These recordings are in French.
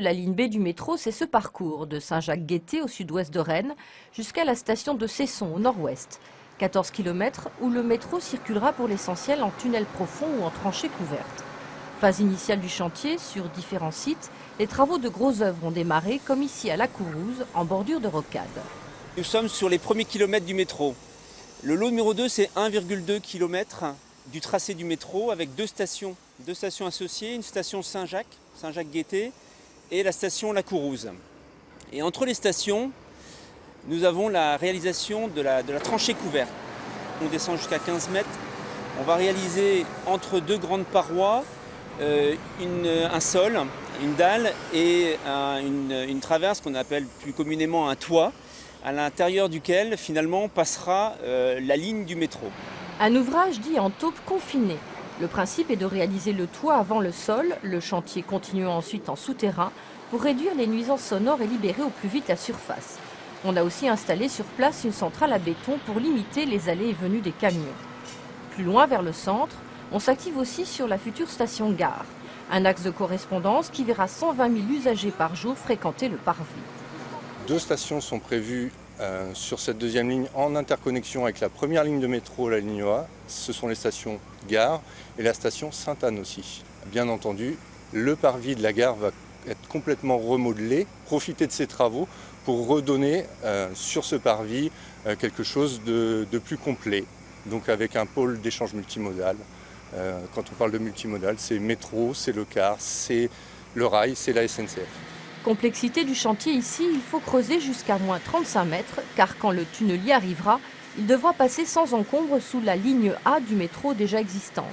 La ligne B du métro, c'est ce parcours de Saint-Jacques-Guettet au sud-ouest de Rennes jusqu'à la station de Cesson au nord-ouest. 14 km où le métro circulera pour l'essentiel en tunnel profond ou en tranchée couverte. Phase initiale du chantier, sur différents sites, les travaux de gros œuvres ont démarré, comme ici à La Courouze, en bordure de rocade. Nous sommes sur les premiers kilomètres du métro. Le lot numéro 2, c'est 1,2 km du tracé du métro avec deux stations associées, une station Saint-Jacques-Guettet, et la station La Courouze. Et entre les stations, nous avons la réalisation de la tranchée couverte. On descend jusqu'à 15 mètres. On va réaliser entre deux grandes parois un sol, une dalle et une traverse qu'on appelle plus communément un toit, à l'intérieur duquel finalement passera la ligne du métro. Un ouvrage dit en taupe confinée. Le principe est de réaliser le toit avant le sol, le chantier continuant ensuite en souterrain pour réduire les nuisances sonores et libérer au plus vite la surface. On a aussi installé sur place une centrale à béton pour limiter les allées et venues des camions. Plus loin vers le centre, on s'active aussi sur la future station gare, un axe de correspondance qui verra 120 000 usagers par jour fréquenter le parvis. Deux stations sont prévues sur cette deuxième ligne en interconnexion avec la première ligne de métro, la ligne A. Ce sont les stations Gare et la station Sainte-Anne aussi. Bien entendu, le parvis de la gare va être complètement remodelé, profiter de ces travaux pour redonner sur ce parvis quelque chose de plus complet. Donc avec un pôle d'échange multimodal. Quand on parle de multimodal, c'est métro, c'est le car, c'est le rail, c'est la SNCF. Complexité du chantier ici, il faut creuser jusqu'à moins 35 mètres, car quand le tunnelier arrivera, il devra passer sans encombre sous la ligne A du métro déjà existante.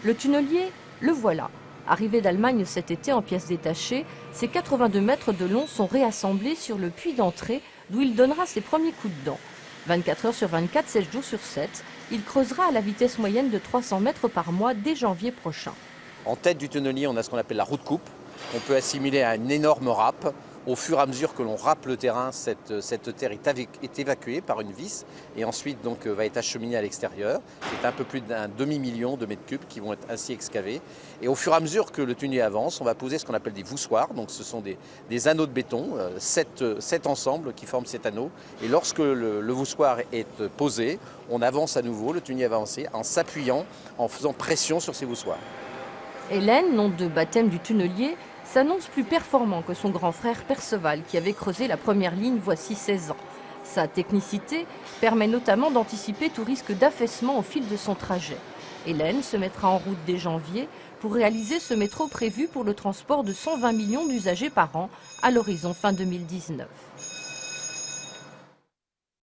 Le tunnelier, le voilà. Arrivé d'Allemagne cet été en pièces détachées, ses 82 mètres de long sont réassemblés sur le puits d'entrée, d'où il donnera ses premiers coups de dent. 24 heures sur 24, 7 jours sur 7, il creusera à la vitesse moyenne de 300 mètres par mois dès janvier prochain. En tête du tunnelier, on a ce qu'on appelle la roue de coupe. On peut assimiler à une énorme râpe. Au fur et à mesure que l'on râpe le terrain, cette terre est évacuée par une vis et ensuite donc, va être acheminée à l'extérieur. C'est un peu plus d'un demi-million de mètres cubes qui vont être ainsi excavés. Et au fur et à mesure que le tunnelier avance, on va poser ce qu'on appelle des voussoirs. Donc ce sont des anneaux de béton, 7 ensembles qui forment cet anneau. Et lorsque le voussoir est posé, on avance à nouveau, le tunnelier va avancer en s'appuyant, en faisant pression sur ces voussoirs. Hélène, nom de baptême du tunnelier, s'annonce plus performant que son grand frère Perceval qui avait creusé la première ligne voici 16 ans. Sa technicité permet notamment d'anticiper tout risque d'affaissement au fil de son trajet. Hélène se mettra en route dès janvier pour réaliser ce métro prévu pour le transport de 120 millions d'usagers par an à l'horizon fin 2019.